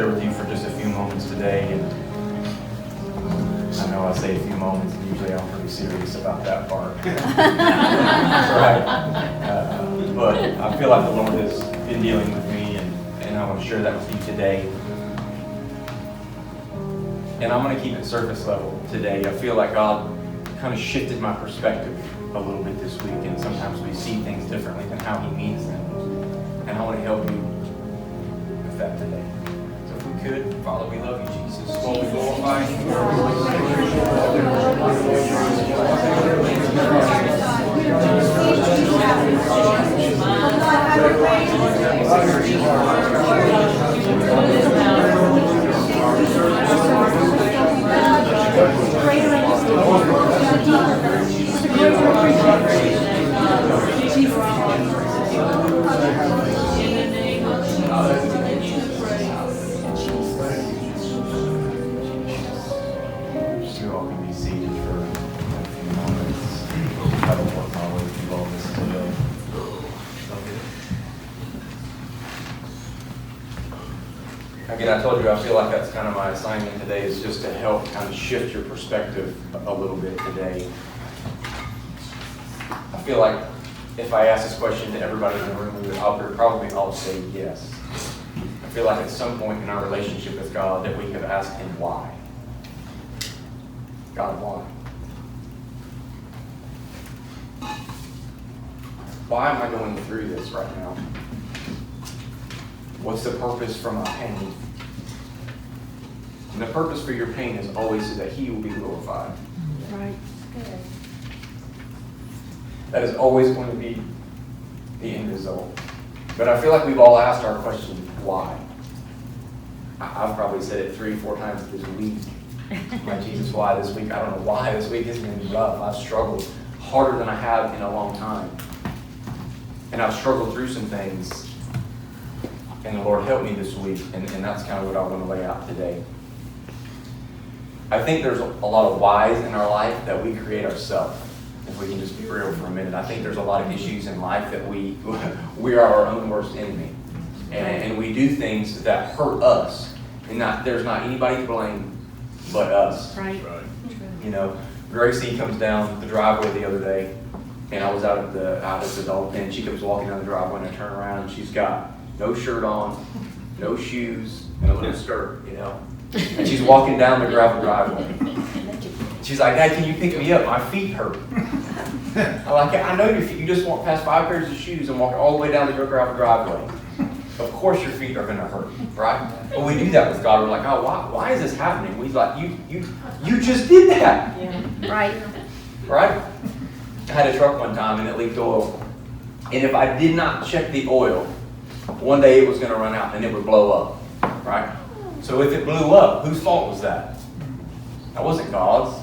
share with you for just a few moments today. And I know I say a few moments, and usually I'm pretty serious about that part. Right? But I feel like the Lord has been dealing with me, and I want to share that with you today. And I'm going to keep it surface level today. I feel like God kind of shifted my perspective a little bit this week, and sometimes we see things differently than how He means them. And I want to help you with that today. So if we could, Father, we love you, Jesus. Lord, we glorify you. You all can be seated for a few moments. I don't work my way through all this today. Again, I told you I feel like that's kind of my assignment today, is just to help kind of shift your perspective a little bit today. I feel like if I ask this question to everybody in the room, we would probably all say yes. I feel like at some point in our relationship with God that we have asked Him why. God, why? Why am I going through this right now? What's the purpose for my pain? And the purpose for your pain is always so that He will be glorified. Right. Good. That is always going to be the end result. But I feel like we've all asked our question, why? I've probably said it 3 or 4 times this week. My Jesus, why this week? I don't know why this week has been rough. I've struggled harder than I have in a long time. And I've struggled through some things. And the Lord helped me this week. And that's kind of what I want to lay out today. I think there's a lot of whys in our life that we create ourselves. If we can just be real for a minute. I think there's a lot of issues in life that we are our own worst enemy. And we do things that hurt us. And there's not anybody to blame but us. Right. You know, Gracie comes down the driveway the other day, and I was out at the dog pen. She comes walking down the driveway, and I turn around, and she's got no shirt on, no shoes, and a little skirt, you know. And she's walking down the gravel driveway. She's like, Dad, can you pick me up? My feet hurt. I'm like, I know your feet. You just walk past 5 pairs of shoes and walk all the way down the gravel driveway. Of course your feet are going to hurt, right? But we do that with God. We're like, oh, why is this happening? He's like, you just did that. Yeah. Right. Right? I had a truck one time and it leaked oil. And if I did not check the oil, one day it was going to run out and it would blow up. Right? So if it blew up, whose fault was that? That wasn't God's.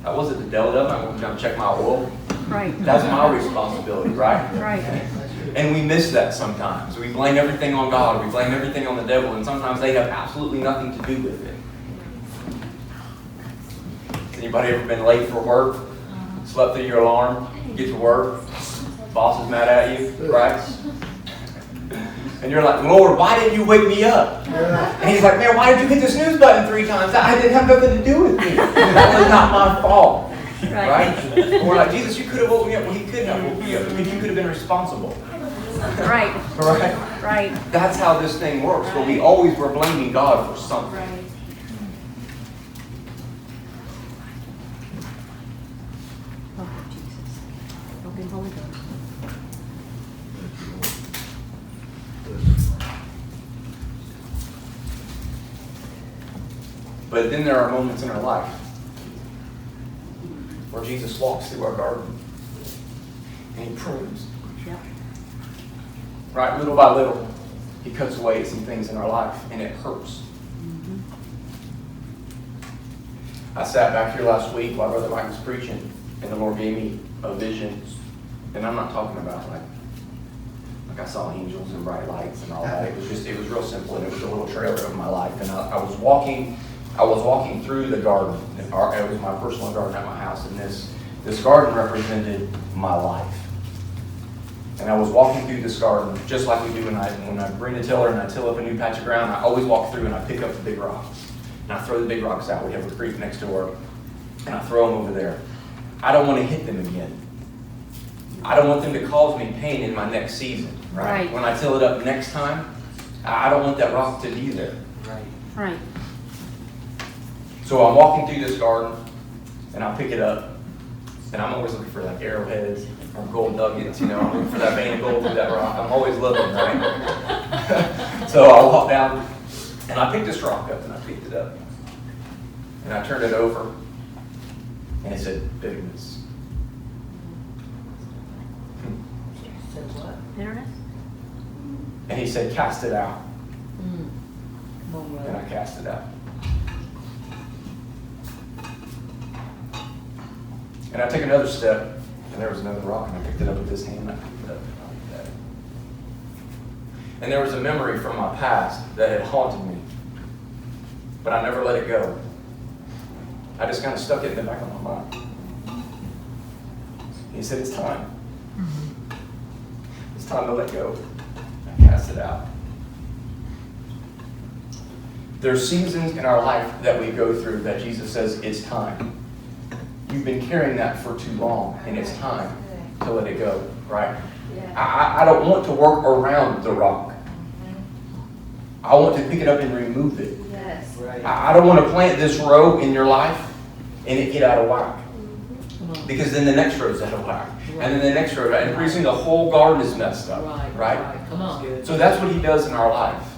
That wasn't the devil. I wasn't going to check my oil. Right. That's my responsibility, right? Right. And we miss that sometimes. We blame everything on God. We blame everything on the devil. And sometimes they have absolutely nothing to do with it. Has anybody ever been late for work? Slept through your alarm? Get to work? Boss is mad at you, right? And you're like, Lord, why didn't you wake me up? And He's like, man, why did you hit the snooze button 3 times? That didn't have nothing to do with me. That was not my fault. Right? And we're like, Jesus, you could have woke me up. Well, He couldn't have woke me up because you could have been responsible. Right. Right? Right. That's how this thing works. But we always were blaming God for something. Right. Oh, Jesus. Help Him, Holy Ghost. But then there are moments in our life where Jesus walks through our garden and He prunes. Yep. Right? Little by little, He cuts away at some things in our life and it hurts. Mm-hmm. I sat back here last week while Brother Mike was preaching and the Lord gave me a vision. And I'm not talking about like I saw angels and bright lights and all that. It was real simple, and it was a little trailer of my life. And I was walking through the garden. It was my personal garden at my house, and this garden represented my life. And And I was walking through this garden, just like we do when I bring the tiller and I till up a new patch of ground. I always walk through and I pick up the big rocks. And I throw the big rocks out. We have a creek next door. And I throw them over there. I don't want to hit them again. I don't want them to cause me pain in my next season, right? When I till it up next time, I don't want that rock to be there. Right. So I'm walking through this garden, and I pick it up, and I'm always looking for like arrowheads or gold nuggets, I'm looking for that vein of gold through that rock. I'm always looking, right? So I walk down, and I pick this rock up, and I picked it up, and I turned it over, and it said bitterness. Bitterness? And he said, cast it out. And I cast it out. And I took another step, and there was another rock, and I picked it up with this hand, and I picked it up like that. And there was a memory from my past that had haunted me, but I never let it go. I just kind of stuck it in the back of my mind. He said, it's time. It's time to let go. I cast it out. There's seasons in our life that we go through that Jesus says, it's time. You've been carrying that for too long, and it's time to let it go, right? I don't want to work around the rock. I want to pick it up and remove it. Yes. I don't want to plant this row in your life and it get out of whack. Because then the next row is out of whack. And then the next row, and pretty soon the whole garden is messed up. Right? Come on. So that's what he does in our life.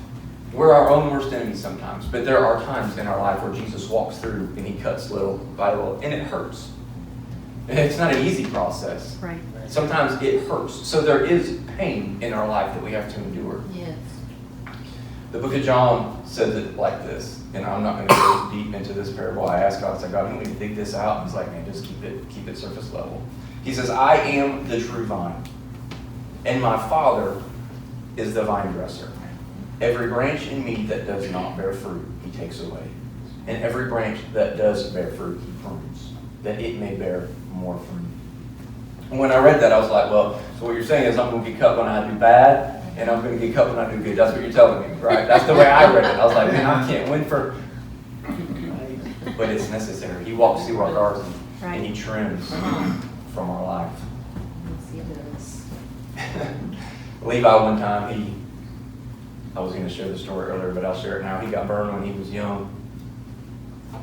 We're our own worst enemies sometimes, but there are times in our life where Jesus walks through and he cuts little by little, and it hurts. And it's not an easy process. Right. Sometimes it hurts. So there is pain in our life that we have to endure. Yes. The book of John says it like this, and I'm not going to go deep into this parable. I asked God, I said, God, can we dig this out? And he's like, man, just keep it surface level. He says, I am the true vine, and my Father is the vine dresser. Every branch in me that does not bear fruit, he takes away. And every branch that does bear fruit, he prunes, that it may bear more fruit. And when I read that, I was like, well, so what you're saying is I'm going to get cut when I do bad, and I'm going to get cut when I do good. That's what you're telling me, right? That's the way I read it. I was like, man, I can't win for... But it's necessary. He walks through our garden, and he trims from our life. Levi, one time, I was going to share the story earlier, but I'll share it now. He got burned when he was young.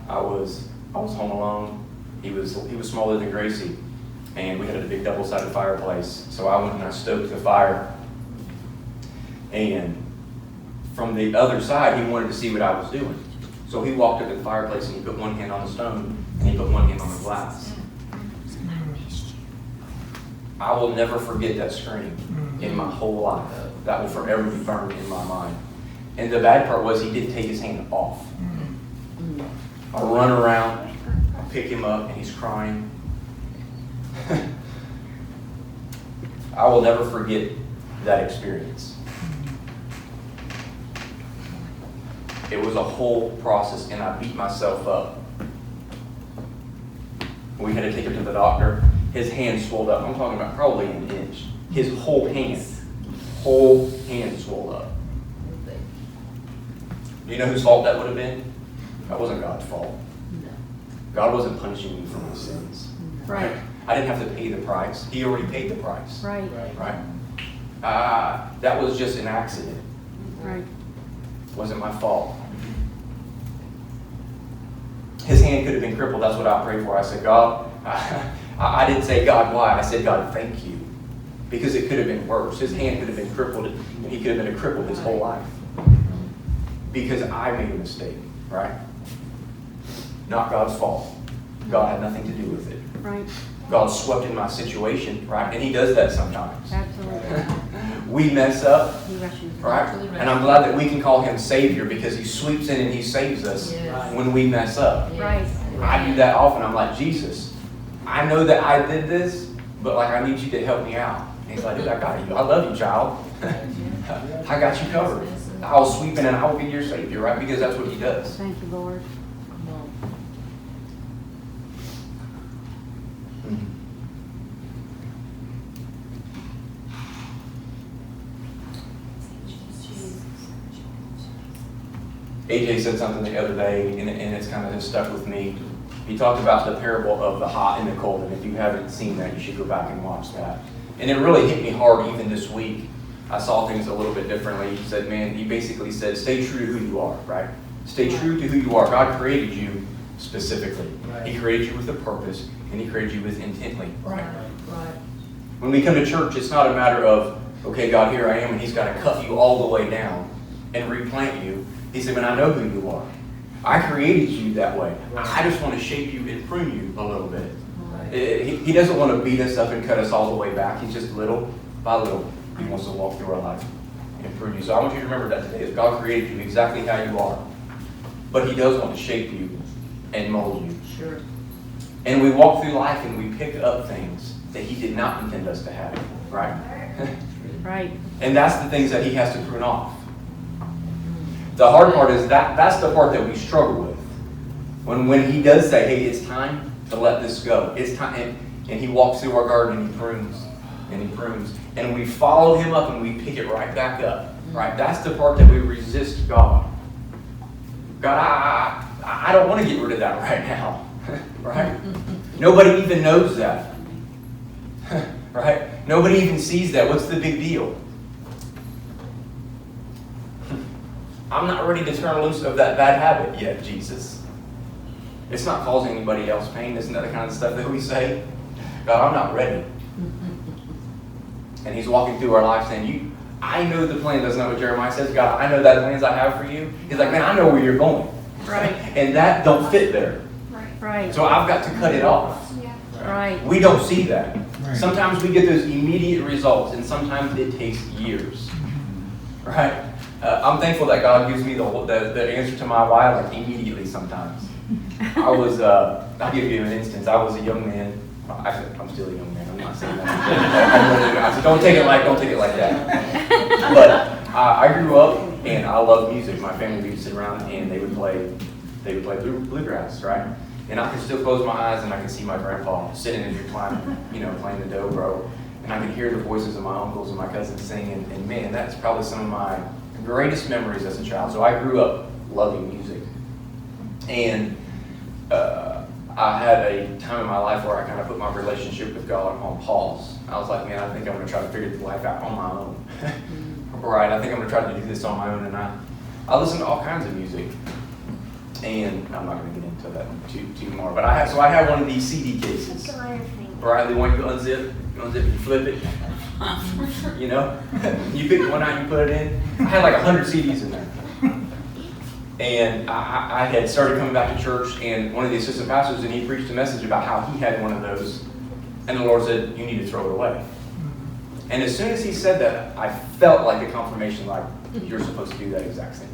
I was home alone. He was smaller than Gracie, and we had a big double-sided fireplace. So I went and I stoked the fire. And from the other side, he wanted to see what I was doing. So he walked up to the fireplace and he put one hand on the stone and he put one hand on the glass. I will never forget that scream in my whole life. That will forever be burned in my mind. And the bad part was he didn't take his hand off. I run around, I pick him up, and he's crying. I will never forget that experience. It was a whole process, and I beat myself up. We had to take him to the doctor. His hand swelled up. I'm talking about probably an inch. His whole hand swelled up. Do you know whose fault that would have been? That wasn't God's fault. God wasn't punishing me for my sins. Right. I didn't have to pay the price. He already paid the price. Right. Right? That was just an accident. Right. It wasn't my fault. His hand could have been crippled. That's what I prayed for. I said, God, I didn't say, God, why? I said, God, thank you. Because it could have been worse. His hand could have been crippled. He could have been a cripple his whole life. Because I made a mistake, right? Not God's fault. God had nothing to do with it. Right. God swept in my situation, right? And he does that sometimes. Absolutely. We mess up, He rushes. right? And I'm glad that we can call him Savior because he sweeps in and he saves us Yes. when we mess up. Right. I do that often. I'm like, Jesus, I know that I did this, but like I need you to help me out. And he's like, dude, I got you. I love you, child. I got you covered. I'll sweep in and I will be your Savior, right? Because that's what he does. Thank you, Lord. AJ said something the other day, and it's kind of just stuck with me. He talked about the parable of the hot and the cold, and if you haven't seen that, you should go back and watch that. And it really hit me hard even this week. I saw things a little bit differently. He said, man, he basically said, stay true to who you are, right? Stay true to who you are. God created you specifically. Right. He created you with a purpose, and he created you with intently. Right. When we come to church, it's not a matter of, okay, God, here I am, and he's got to cut you all the way down and replant you. He said, man, I know who you are. I created you that way. I just want to shape you and prune you a little bit. He doesn't want to beat us up and cut us all the way back. He's just little by little. He wants to walk through our life and prune you. So I want you to remember that today, is God created you exactly how you are. But he does want to shape you and mold you. Sure. And we walk through life and we pick up things that he did not intend us to have, right? Right. And that's the things that he has to prune off. The hard part is that's the part that we struggle with. When he does say, hey, it's time to let this go. It's time. And he walks through our garden and he prunes. And he prunes. And we follow him up and we pick it right back up. Right? That's the part that we resist God. God, I don't want to get rid of that right now. Right? Nobody even knows that. Right? Nobody even sees that. What's the big deal? I'm not ready to turn loose of that bad habit yet, Jesus. It's not causing anybody else pain. Isn't that the kind of stuff that we say? God, I'm not ready. And he's walking through our life saying, I know the plan. That's not what Jeremiah says. God, I know that plans I have for you. He's like, man, I know where you're going. Right. And that don't fit there. Right. So I've got to cut it off. Right. We don't see that. Right. Sometimes we get those immediate results, and sometimes it takes years. Right? I'm thankful that God gives me the answer to my why, like immediately sometimes. I'll give you an instance. I was a young man. Actually, I'm still a young man. I'm not saying that. So don't take it like that. But I grew up and I loved music. My family would sit around and they would play bluegrass, right? And I can still close my eyes and I can see my grandpa sitting in the recliner, playing the dobro. And I can hear the voices of my uncles and my cousins singing. And man, that's probably some of my greatest memories as a child. So I grew up loving music. And I had a time in my life where I kind of put my relationship with God on pause. I was like, man, I think I'm going to try to figure life out on my own. Right, I think I'm going to try to do this on my own. And I listen to all kinds of music. And I'm not going to get into that too more. But I have one of these CD cases. Right, the one you unzip and you flip it. You pick one out, you put it in. I had like 100 CDs in there. And I had started coming back to church, and one of the assistant pastors, and he preached a message about how he had one of those, and the Lord said, you need to throw it away. And as soon as he said that, I felt like a confirmation, like, you're supposed to do that exact same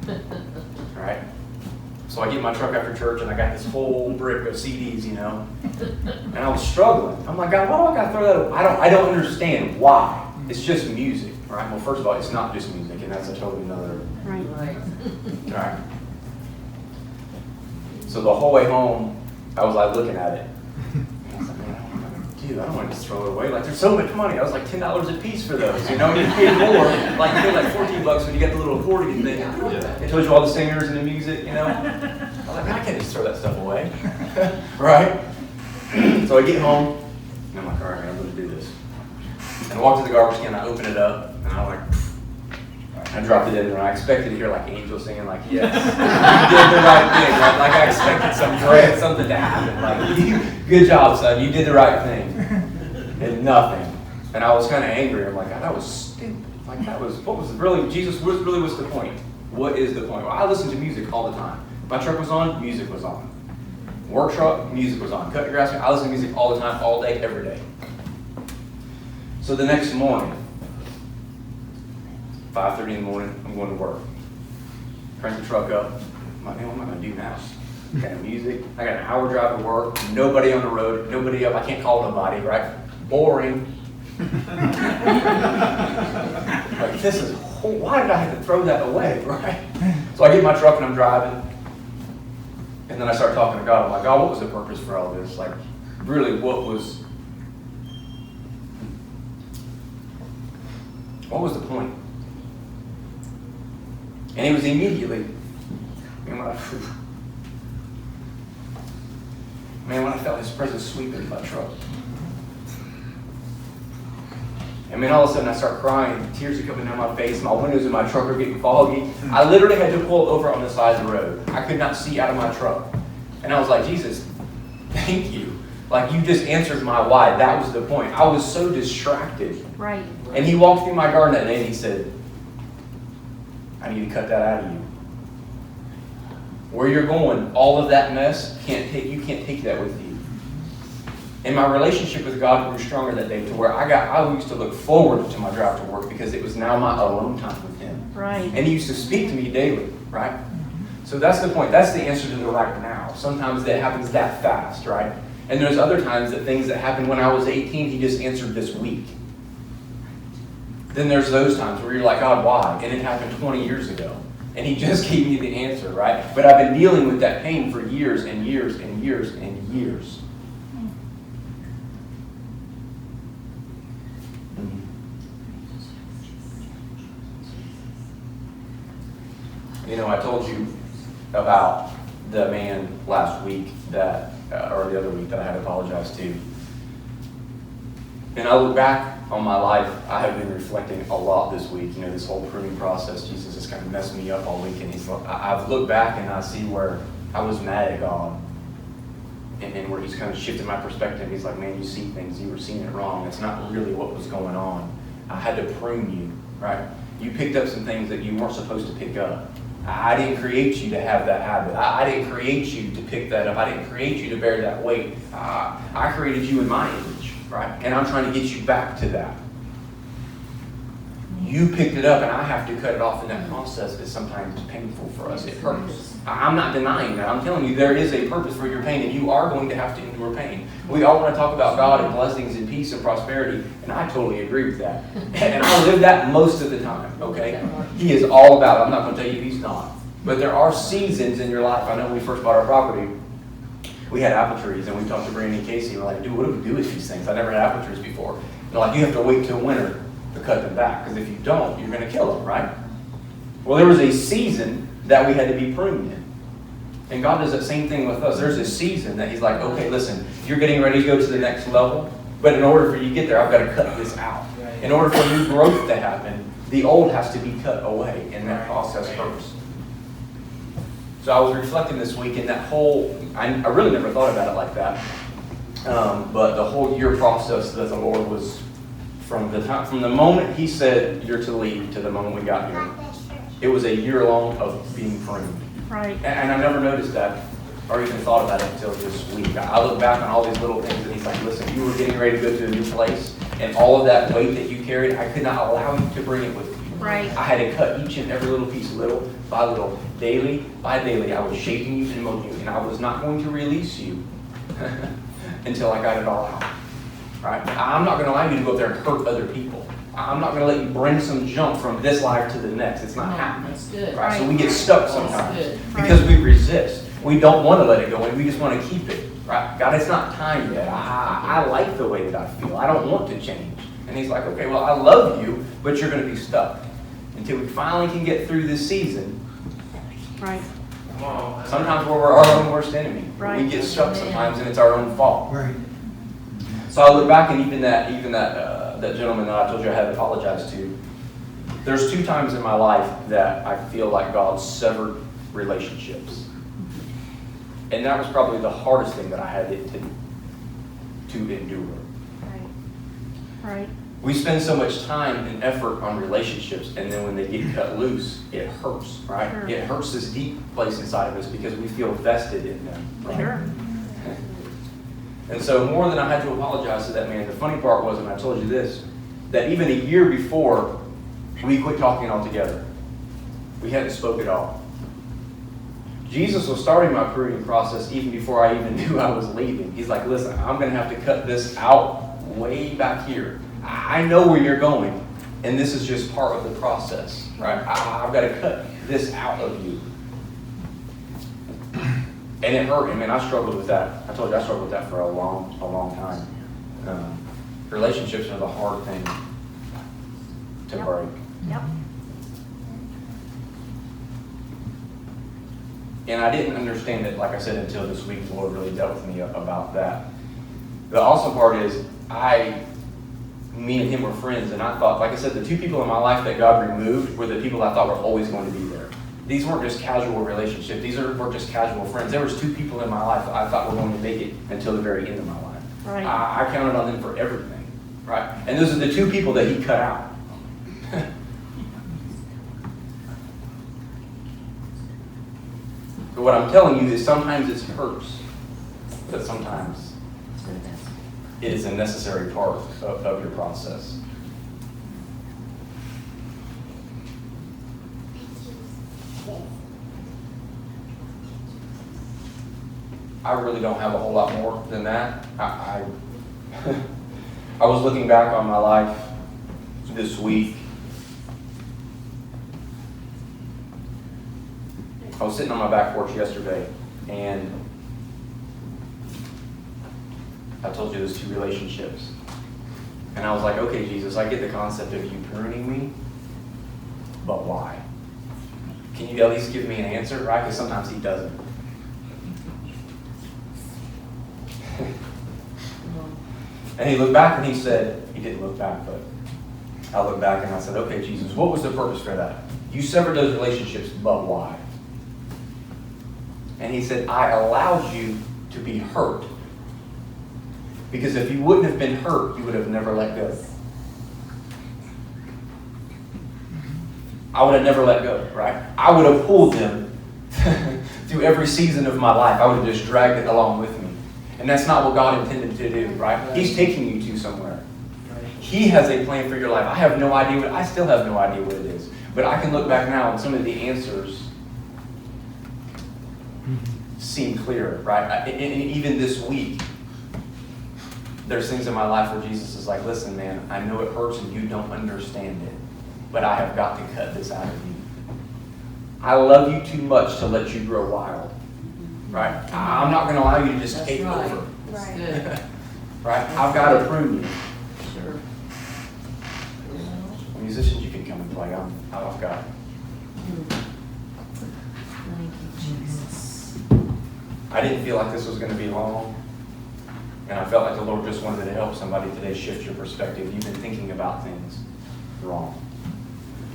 thing. Right? So I get in my truck after church, and I got this whole brick of CDs, and I was struggling. I'm like, God, why do I got to throw that away? I don't understand why. It's just music, right? Well, first of all, it's not just music, and that's a totally another. Right. Right. So the whole way home, I was like looking at it. I was like, man, I don't know what I'm gonna do. I don't want to just throw it away. Like, there's so much money. I was like $10 a piece for those. And you pay more. Like you pay like $14 when you get the little accordion thing. It tells you all the singers and the music. I was like, man, I can't just throw that stuff away. Right? So I get home, and I'm like, all right, man, I'm going to do this. And I walk to the garbage can, I open it up, and I'm like, I dropped it in there. I expected to hear like angels singing, like, yes, you did the right thing. Like I expected something to happen. Like, good job, son. You did the right thing. And nothing. And I was kind of angry. I'm like, God, that was stupid. Like what was really, Jesus, what really was the point? What is the point? Well, I listen to music all the time. My truck was on, music was on. Work truck, music was on. Cutting grass, I listen to music all the time, all day, every day. So the next morning, 5:30 in the morning, I'm going to work. Crank the truck up. I'm like, man, what am I going to do now? I got music. I got an hour drive to work. Nobody on the road. Nobody up. I can't call nobody, right? Boring. Like, this is, why did I have to throw that away, right? So I get my truck and I'm driving. And then I start talking to God. I'm like, God, what was the purpose for all this? Like, really, what was the point? And he was immediately, when I felt his presence sweeping my truck. And then all of a sudden I start crying, tears are coming down my face, my windows in my truck are getting foggy. I literally had to pull over on the side of the road. I could not see out of my truck. And I was like, Jesus, thank you. Like, you just answered my why. That was the point. I was so distracted. Right. And he walked through my garden that day and he said, I need to cut that out of you. Where you're going, all of that mess, you can't take that with you. And my relationship with God grew stronger that day to where I used to look forward to my drive to work because it was now my alone time with him. Right. And he used to speak to me daily, right? So that's the point. That's the answer to the right now. Sometimes that happens that fast, right? And there's other times that things that happened when I was 18, he just answered this week. Then there's those times where you're like, God, why? And it happened 20 years ago. And he just gave me the answer, right? But I've been dealing with that pain for years and years and years and years. You know, I told you about the man last week that, or the other week that I had to apologize to. And I look back on my life, I have been reflecting a lot this week. You know, this whole pruning process, Jesus has kind of messed me up all week. And I've looked back and I see where I was mad at God. And where he's kind of shifted my perspective. He's like, man, you see things, you were seeing it wrong. It's not really what was going on. I had to prune you, right? You picked up some things that you weren't supposed to pick up. I didn't create you to have that habit. I didn't create you to pick that up. I didn't create you to bear that weight. I created you in my image, right? And I'm trying to get you back to that. You picked it up and I have to cut it off, and that process is sometimes painful for us. It hurts. I'm not denying that. I'm telling you there is a purpose for your pain, and you are going to have to endure pain. We all want to talk about God and blessings and peace and prosperity, and I totally agree with that. And I live that most of the time, okay? He is all about it. I'm not going to tell you he's not. But there are seasons in your life. I know when we first bought our property, we had apple trees, and we talked to Brandy and Casey, and we're like, dude, what do we do with these things? I never had apple trees before. And they're like, you have to wait till winter to cut them back, because if you don't, you're going to kill them, right? Well, there was a season that we had to be pruned in. And God does that same thing with us. There's a season that he's like, okay, listen, you're getting ready to go to the next level, but in order for you to get there, I've got to cut this out. In order for new growth to happen, the old has to be cut away, and that process hurts. So I was reflecting this week, and that whole, I really never thought about it like that, but the whole year process that the Lord was, from the moment he said you're to leave to the moment we got here, it was a year long of being pruned. Right. And I never noticed that or even thought about it until this week. I look back on all these little things and he's like, listen, you were getting ready to go to a new place, and all of that weight that you carried, I could not allow you to bring it with you. Right. I had to cut each and every little piece, little by little, daily by daily. I was shaping you and molding you, and I was not going to release you until I got it all out. Right? I'm not going to allow you to go up there and hurt other people. I'm not going to let you bring some junk from this life to the next. It's not happening. That's good. Right? So we get stuck sometimes Good. because we resist. We don't want to let it go, and we just want to keep it. Right? God, it's not time yet. I like the way that I feel. I don't want to change. And he's like, okay, well, I love you, but you're going to be stuck until we finally can get through this season. Right. Sometimes we're our own worst enemy. Right. We get stuck sometimes, and it's our own fault. Right. So I look back, and even that gentleman that I told you I had to apologize to, there's 2 times in my life that I feel like God severed relationships. And that was probably the hardest thing that I had to endure. Right. Right. We spend so much time and effort on relationships, and then when they get cut loose, it hurts, right? Sure. It hurts this deep place inside of us because we feel vested in them. Right? Sure. And so more than I had to apologize to that man, the funny part was, and I told you this, that even a year before, we quit talking altogether. We hadn't spoke at all. Jesus was starting my pruning process even before I even knew I was leaving. He's like, listen, I'm going to have to cut this out way back here. I know where you're going, and this is just part of the process, right? I've got to cut this out of you. And it hurt. I mean, I struggled with that. I told you I struggled with that for a long time. Relationships are the hard thing to break. Yep. And I didn't understand it, like I said, until this week. The Lord really dealt with me about that. The awesome part is, me and him were friends, and I thought, like I said, the two people in my life that God removed were the people I thought were always going to be there. These weren't just casual relationships. These weren't just casual friends. There was two people in my life that I thought were going to make it until the very end of my life. Right. I counted on them for everything, right? And those are the two people that he cut out. But what I'm telling you is sometimes it hurts, but sometimes it is a necessary part of your process. I really don't have a whole lot more than that. I was looking back on my life this week. I was sitting on my back porch yesterday, and I told you those two relationships. And I was like, okay, Jesus, I get the concept of you pruning me, but why? Can you at least give me an answer, right? Because sometimes he doesn't. And he looked back and he said, he didn't look back, but I looked back and I said, okay, Jesus, what was the purpose for that? You severed those relationships, but why? And he said, I allowed you to be hurt. Because if you wouldn't have been hurt, you would have never let go. I would have never let go, right? I would have pulled them through every season of my life. I would have just dragged it along with me. And that's not what God intended to do, right? He's taking you to somewhere. He has a plan for your life. I still have no idea what it is. But I can look back now and some of the answers seem clear, right? And even this week, there's things in my life where Jesus is like, listen, man, I know it hurts and you don't understand it, but I have got to cut this out of you. I love you too much to let you grow wild, right? I'm not going to allow you to just take over. That's good. Right? I've got to prune you. Sure. Musicians, you can come and play. I've got it. Thank you, Jesus. I didn't feel like this was going to be long. And I felt like the Lord just wanted to help somebody today shift your perspective. You've been thinking about things wrong.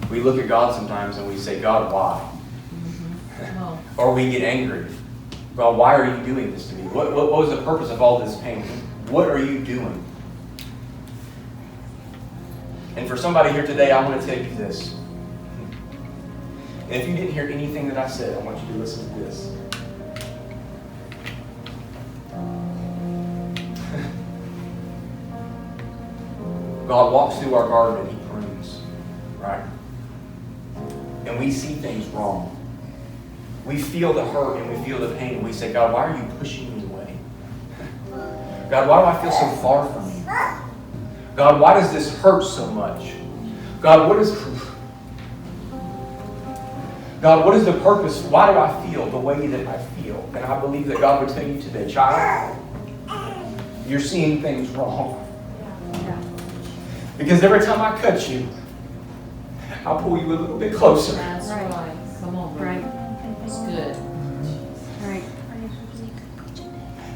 We look at God sometimes and we say, God, why? Mm-hmm. Or we get angry. God, why are you doing this to me? What was the purpose of all this pain? What are you doing? And for somebody here today, I want to tell you this. And if you didn't hear anything that I said, I want you to listen to this. God walks through our garden and he prunes, right? And we see things wrong. We feel the hurt and we feel the pain and we say, God, why are you pushing me away? God, why do I feel so far from you? God, why does this hurt so much? God, what is the purpose? Why do I feel the way that I feel? And I believe that God would tell you today, child, you're seeing things wrong. Because every time I cut you, I'll pull you a little bit closer. That's right. Come on, Right. It's good. Right.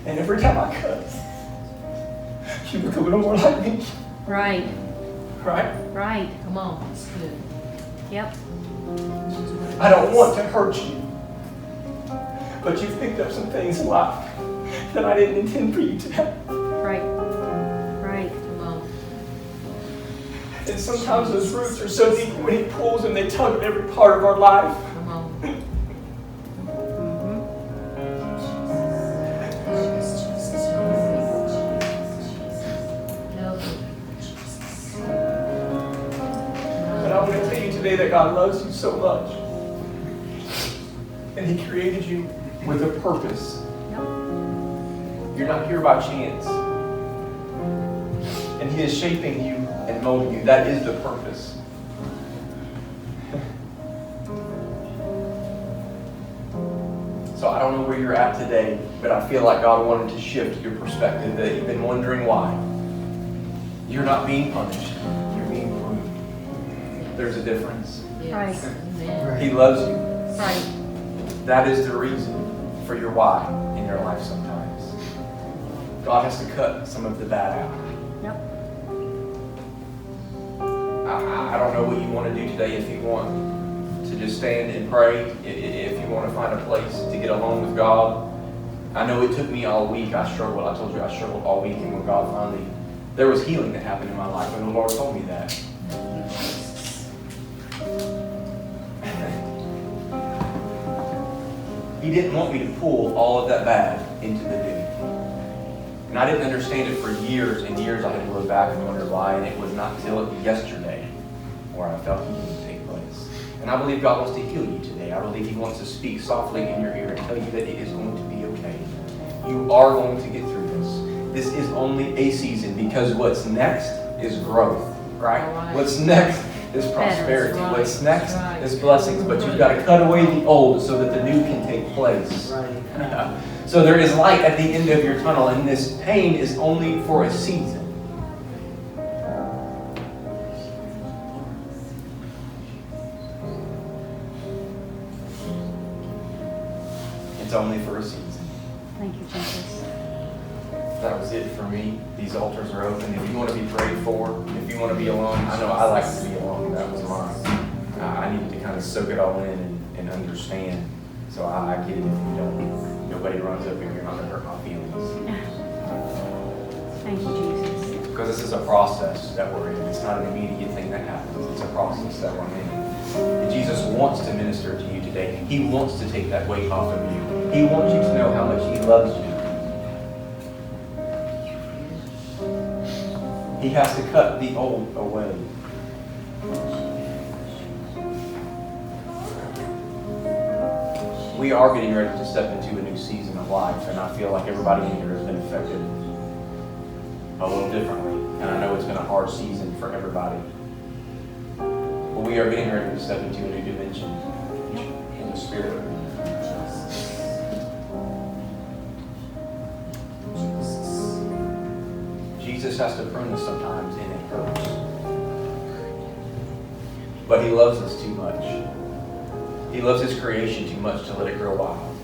And every time I cut, you look a little more like me. Right. Right? Right. Come on. It's good. Yep. I don't want to hurt you. But you've picked up some things in life that I didn't intend for you to have. Right. Right. Come on. And sometimes those roots are so deep when he pulls them, they tug at every part of our life. Come on. But I want to tell you today that God loves you so much. And he created you with a purpose. Yep. You're not here by chance. And he is shaping you and molding you. That is the purpose. So I don't know where you're at today, but I feel like God wanted to shift your perspective, that you've been wondering why. You're not being punished. You're being pruned. There's a difference. Yes. Right. Amen. He loves you. Right. That is the reason for your why in your life sometimes. God has to cut some of the bad out. Yep. I don't know what you want to do today. If you want to just stand and pray, if you want to find a place to get alone with God. I know it took me all week. I struggled. I told you I struggled all week, and when God finally, there was healing that happened in my life, and the Lord told me that. He didn't want me to pull all of that bad into the new. And I didn't understand it for years and years. I had to look back and wonder why, and it was not until yesterday where I felt healing take place. And I believe God wants to heal you today. I believe He wants to speak softly in your ear and tell you that it is going to be okay. You are going to get through this. This is only a season, because what's next is growth, right? What's next is prosperity. Right. What's next Right. is blessings. But you've got to cut away the old so that the new can take place. Right. So there is light at the end of your tunnel, and this pain is only for a season. It's only for a season. Thank you, Jesus. That was it for me. These altars are open. If you want to be prayed for, if you want to be alone, I know I like to be alone. That was mine. I needed to kind of soak it all in and understand. So I get it if you don't. Nobody runs up here. You're not going to hurt my feelings. Thank you, Jesus. Because this is a process that we're in. It's not an immediate thing that happens. It's a process that we're in. And Jesus wants to minister to you today. He wants to take that weight off of you. He wants you to know how much He loves you. He has to cut the old away. We are getting ready to step into a new season of life, and I feel like everybody in here has been affected a little differently. And I know it's been a hard season for everybody. But we are getting ready to step into a new dimension in the Spirit. Jesus has to prune us sometimes, and it hurts. But He loves us too much. He loves His creation too much to let it grow wild.